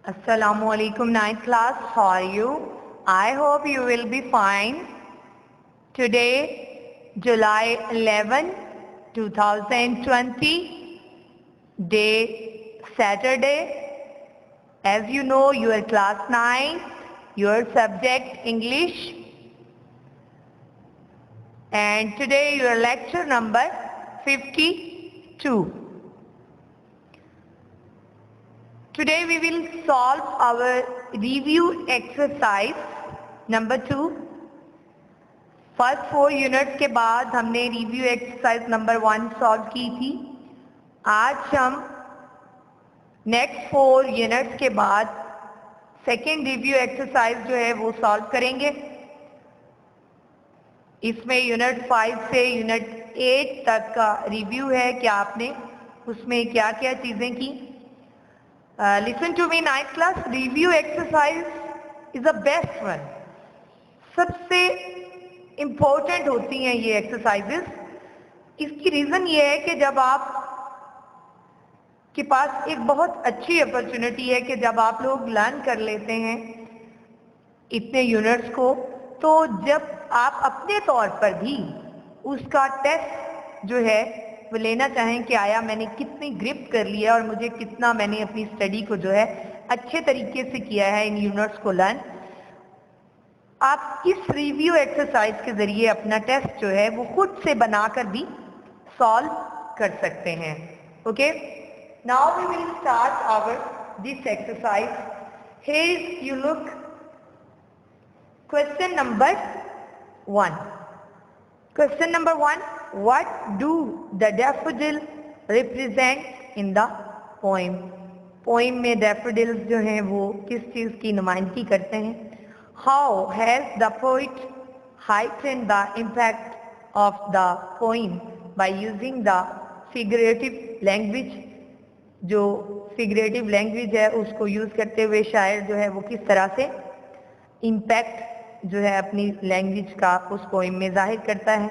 Assalamu alaikum, 9th class. How are you? I hope you will be fine. Today, July 11, 2020, day Saturday. As you know, you are class 9, your subject English. And today your lecture number 52. Today we will solve our review exercise number 2. First 4 units के बाद हमने review exercise number 1 solve की थी. आज हम next 4 units के बाद second review exercise जो है वो सॉल्व करेंगे. इसमें यूनिट 5 से यूनिट 8 तक का रिव्यू है कि आपने उसमें क्या क्या चीज़ें की. Listen to me 9th class, review exercise is the best one. सबसे इम्पोर्टेंट होती हैं ये एक्सरसाइजेस. इसकी रीज़न ये है कि जब आप के पास एक बहुत अच्छी अपॉर्चुनिटी है कि जब आप लोग लर्न कर लेते हैं इतने यूनिट्स को, तो जब आप अपने तौर पर भी उसका टेस्ट जो है वो लेना चाहें कि आया मैंने कितनी ग्रिप कर लिया और मुझे कितना मैंने अपनी स्टडी को जो है अच्छे तरीके से किया है इन यूनिट्स को लर्न, आप इस रिव्यू एक्सरसाइज के जरिए अपना टेस्ट जो है वो खुद से बनाकर भी सॉल्व कर सकते हैं. Okay, now we will start our this exercise. Here you look, question number 1. Question number 1. What do the daffodil represent in the poem? Poem में daffodils जो हैं वो किस चीज़ की नुमाइंदगी करते हैं? How has the poet heightened the impact of the poem by using the figurative language? जो figurative language है उसको यूज करते हुए शायर जो है वो किस तरह से इम्पैक्ट जो है अपनी लैंग्वेज का उस पोइम में जाहिर करता है.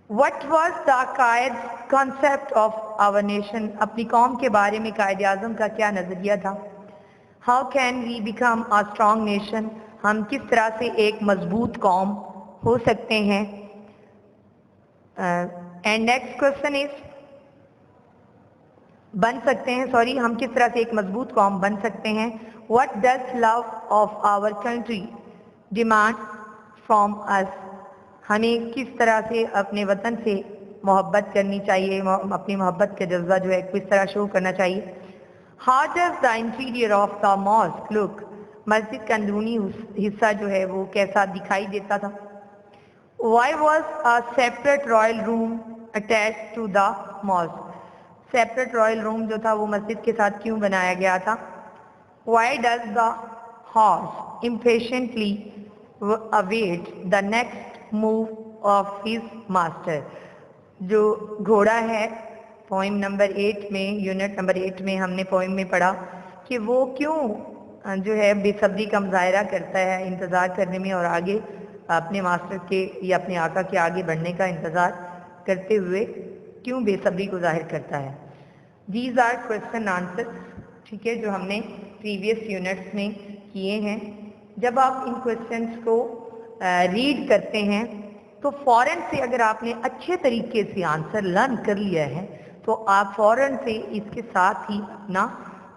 What was the Quaid concept of our nation? अपनी कौम के बारे में कायद आज़म का क्या नजरिया था? How can we become a strong nation? हम किस तरह से एक मजबूत कौम हो सकते हैं? एंड नेक्स्ट क्वेश्चन इज, बन सकते हैं, सॉरी, हम किस तरह से एक मजबूत कौम बन सकते हैं? What does love of our country demand from us? हमें किस तरह से अपने वतन से मोहब्बत करनी चाहिए, अपनी मोहब्बत का जज्बा जो है किस तरह शो करना चाहिए? How does the interior of the mosque look? मस्जिद का अंदरूनी हिस्सा जो है वो कैसा दिखाई देता था? Why was a separate royal room attached to the mosque? Separate royal room जो था वो मस्जिद के साथ क्यों बनाया गया था? Why does the horse impatiently await the next move of his master? जो घोड़ा है पोइम नंबर 8 में, यूनिट नंबर 8 में हमने पोइम में पढ़ा कि वो क्यों जो है बेसब्री का मुजाहरा करता है इंतज़ार करने में और आगे अपने मास्टर के या अपने आका के आगे बढ़ने का इंतज़ार करते हुए क्यों बेसब्री को जाहिर करता है? दीज आर क्वेश्चन आंसर, ठीक है, जो हमने प्रीवियस यूनिट्स में किए हैं. जब आप इन क्वेश्चंस को रीड करते हैं तो फ़ौरन से अगर आपने अच्छे तरीके से आंसर लर्न कर लिया है तो आप फ़ौरन से इसके साथ ही अपना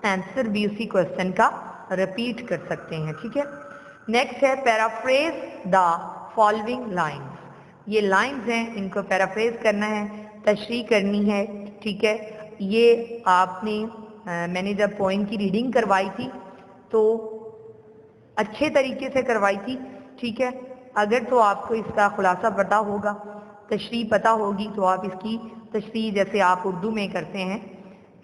आंसर भी उसी क्वेश्चन का रिपीट कर सकते हैं. ठीक है, नेक्स्ट है पैराफ्रेज द फॉलोइंग लाइन्स. ये लाइन्स हैं, इनको पैराफ्रेज करना है, तशरीह करनी है. ठीक है, ये आपने मैंने जब पोइम की रीडिंग करवाई थी तो अच्छे तरीके से करवाई थी. ठीक है, अगर तो आपको इसका खुलासा पता होगा, तशरीह पता होगी, तो आप इसकी तशरीह जैसे आप उर्दू में करते हैं,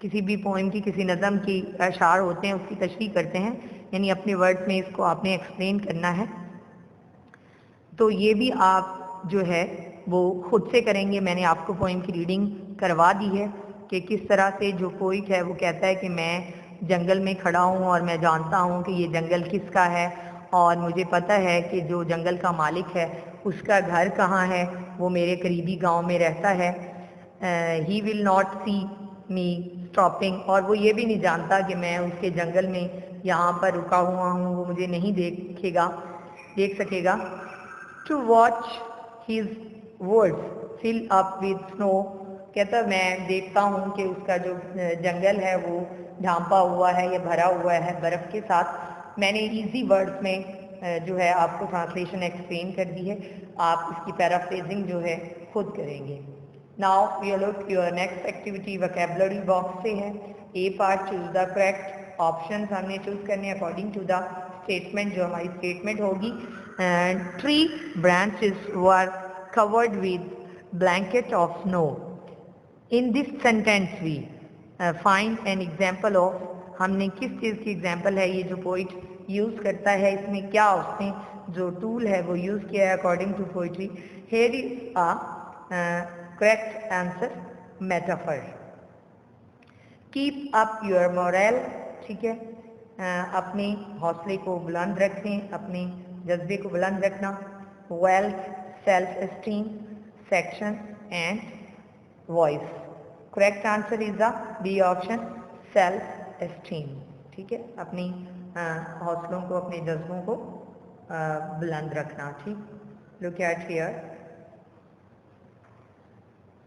किसी भी पोइम की किसी नज़म की अशार होते हैं उसकी तशरीह करते हैं, यानी अपने वर्ड्स में इसको आपने एक्सप्लेन करना है, तो ये भी आप जो है वो खुद से करेंगे. मैंने आपको पोइम की रीडिंग करवा दी है कि किस तरह से जो पोइट है वो कहता है कि मैं जंगल में खड़ा हूँ और मैं जानता हूँ कि ये जंगल किसका है और मुझे पता है कि जो जंगल का मालिक है उसका घर कहाँ है, वो मेरे करीबी गांव में रहता है. He will not see me stopping, और वो ये भी नहीं जानता कि मैं उसके जंगल में यहाँ पर रुका हुआ हूँ, वो मुझे नहीं देख सकेगा। To watch his words fill up with snow, कहता मैं देखता हूँ कि उसका जो जंगल है वो ढांपा हुआ है या भरा हुआ है बर्फ़ के साथ। मैंने इजी वर्ड्स में जो है आपको ट्रांसलेशन एक्सप्लेन कर दी है, आप इसकी पैराफ्रेजिंग जो है खुद करेंगे। Now you look your next activity vocabulary box से है। A part choose the correct options हमने चूज करने अकॉर्डिंग टू द स्टेटमेंट, जो हमारी स्टेटमेंट होगी। Tree branches were covered with blanket of snow. In this sentence we find an example of, हमने किस चीज़ की एग्जाम्पल है ये जो पोइट यूज़ करता है, इसमें क्या उसने जो टूल है वो यूज़ किया है according to poetry. Here is a correct answer metaphor. Keep up your moral, ठीक है, अपने हौसले को बुलंद रखें, अपने जज्बे को बुलंद रखना। Wealth, self esteem, section and voice. Correct answer is the B option, self esteem, ठीक है, अपनी हौसलों को, अपने जज्बों को बुलंद रखना, ठीक। लुक एट हियर,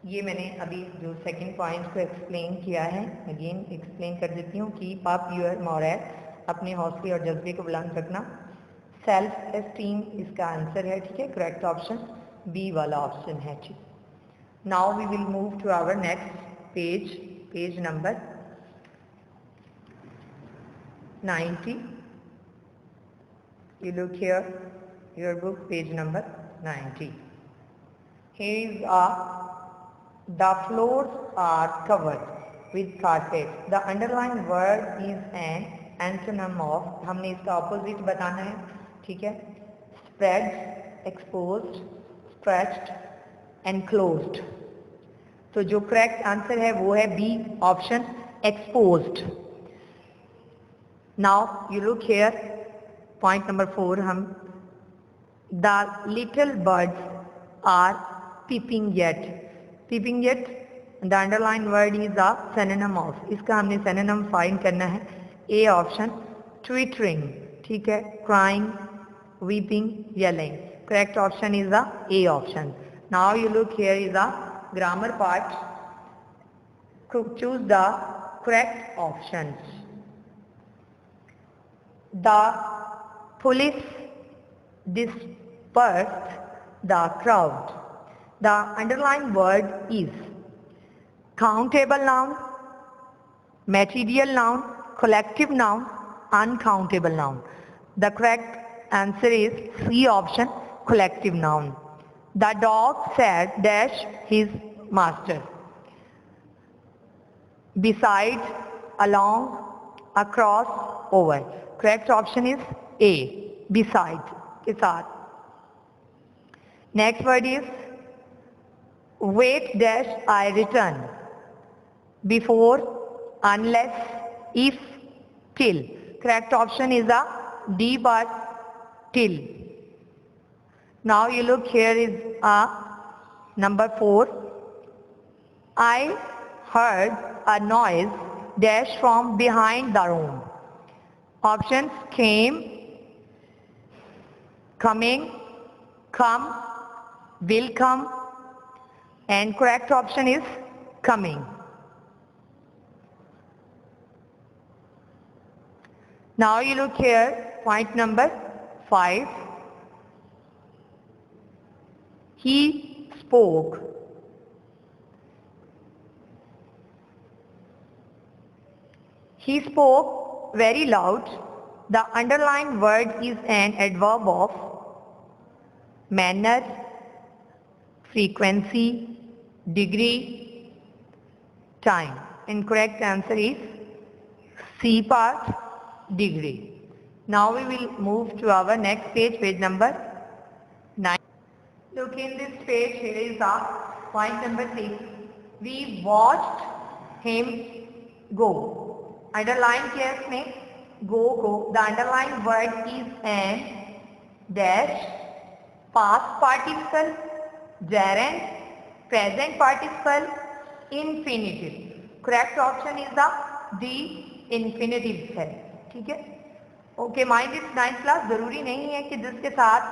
ये मैंने अभी जो सेकंड पॉइंट को एक्सप्लेन किया है, अगेन एक्सप्लेन कर देती हूँ। कीप अप योर मोरल, अपने हौसले और जज्बे को बुलंद रखना। सेल्फ एस्टीम इसका आंसर है, ठीक है, करेक्ट ऑप्शन बी वाला ऑप्शन है, ठीक। Now we will move to our next page, page number 90. You look here, your book, page number 90. Here is the floors are covered with carpet. The underlined word is an antonym of, हमने इसका opposite बताना है, ठीक है, spread, exposed, stretched, enclosed. तो जो correct answer है वो है B option, exposed. Now you look here, point number 4, हम the little birds are peeping yet. Peeping yet, the underlined word is a synonym of, इसका हमने synonym find करना है। A option, twittering, ठीक है, crying, weeping, yelling. Correct option is the A option. Now you look here is the grammar part. Choose the correct options. The police dispersed the crowd. The underlined word is countable noun, material noun, collective noun, uncountable noun. The correct answer is C option, collective noun. The dog said dash his master. Beside, along, across, over. Correct option is A, beside, के साथ. Next word is wait dash I return. Before, unless, if, till. Correct option is a D part, till. Now you look here is a number 4. I heard a noise dash from behind the room. Options came, coming, come, will come, and correct option is coming. Now you look here, point number 5. He spoke. He spoke very loud. The underlined word is an adverb of manner, frequency, degree, time. Incorrect answer is C part, degree. Now we will move to our next page, page number 9. Look in this page, here is our point number 6. We watched him go. Underline किया इसमें go को, the underlined word is an dash, past participle, gerund, present participle, infinitive. Correct option is the D, infinitive है, ठीक है। Okay, mind is 9th class. जरूरी नहीं है कि जिसके साथ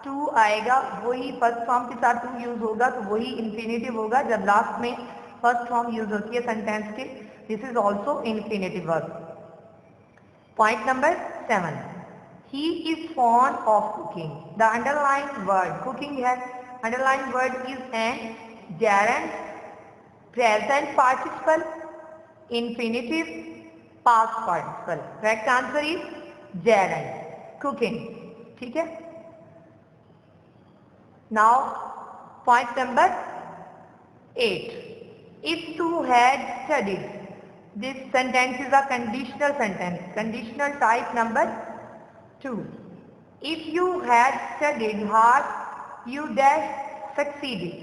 टू आएगा वही फर्स्ट फॉर्म के साथ टू यूज होगा तो वही इन्फिनेटिव होगा। जब लास्ट में फर्स्ट फॉर्म यूज होती है सेंटेंस के, this is also infinitive verb. Point number 7. He is fond of cooking. The underlined word cooking है, underlined word is an gerund, present participle, infinitive, past participle. Correct answer is gerund, cooking. ठीक है। Now point number 8. If two had studied. This sentence is a conditional sentence. Conditional type number 2. If you had studied hard, you dash succeeded.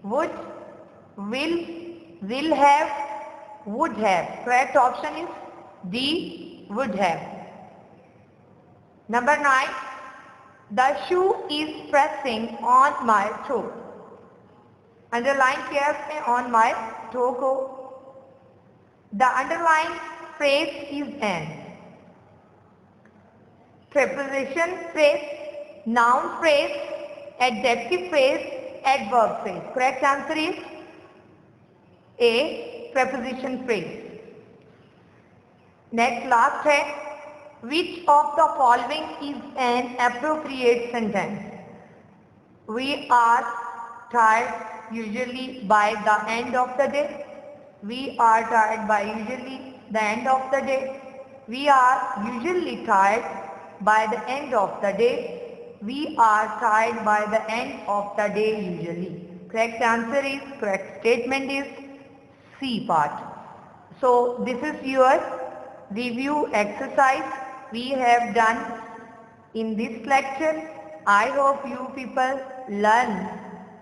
Would, will have, would have. Correct option is D, would have. Number 9. The shoe is pressing on my toe. Underline किया है on my toe को। The underlined phrase is an preposition phrase, noun phrase, adjective phrase, adverb phrase. Correct answer is A, preposition phrase. Next, last है, which of the following is an appropriate sentence? We are tired usually by the end of the day. We are tired by usually the end of the day. We are usually tired by the end of the day. We are tired by the end of the day usually. Correct answer is, correct statement is C part. So this is your review exercise we have done in this lecture. I hope you people learn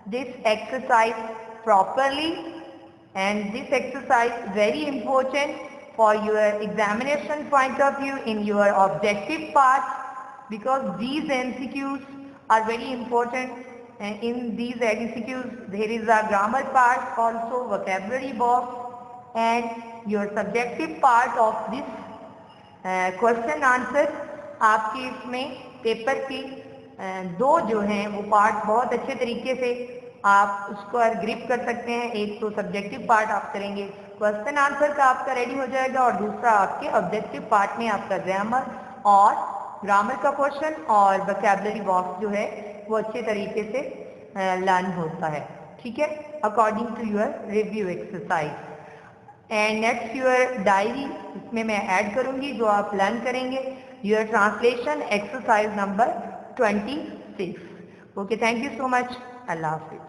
this exercise properly. And this exercise is very important for your examination point of view in your objective part, because these MCQs are very important. And in these MCQs there is a grammar part, also vocabulary box, and your subjective part of this question answer. आपके इसमें paper के दो जो हैं वो part बहुत अच्छे तरीके से आप उसको ग्रिप कर सकते हैं। एक तो सब्जेक्टिव पार्ट आप करेंगे, क्वेश्चन आंसर का आपका रेडी हो जाएगा, और दूसरा आपके ऑब्जेक्टिव पार्ट में आपका ग्रामर का क्वेश्चन और वोकैबुलरी बॉक्स जो है वो अच्छे तरीके से लर्न होता है, ठीक है, according to your review exercise. And next your diary, इसमें मैं ऐड करूंगी जो आप लर्न करेंगे, your translation exercise number 26। Okay, thank you so much. अल्लाह हाफिज।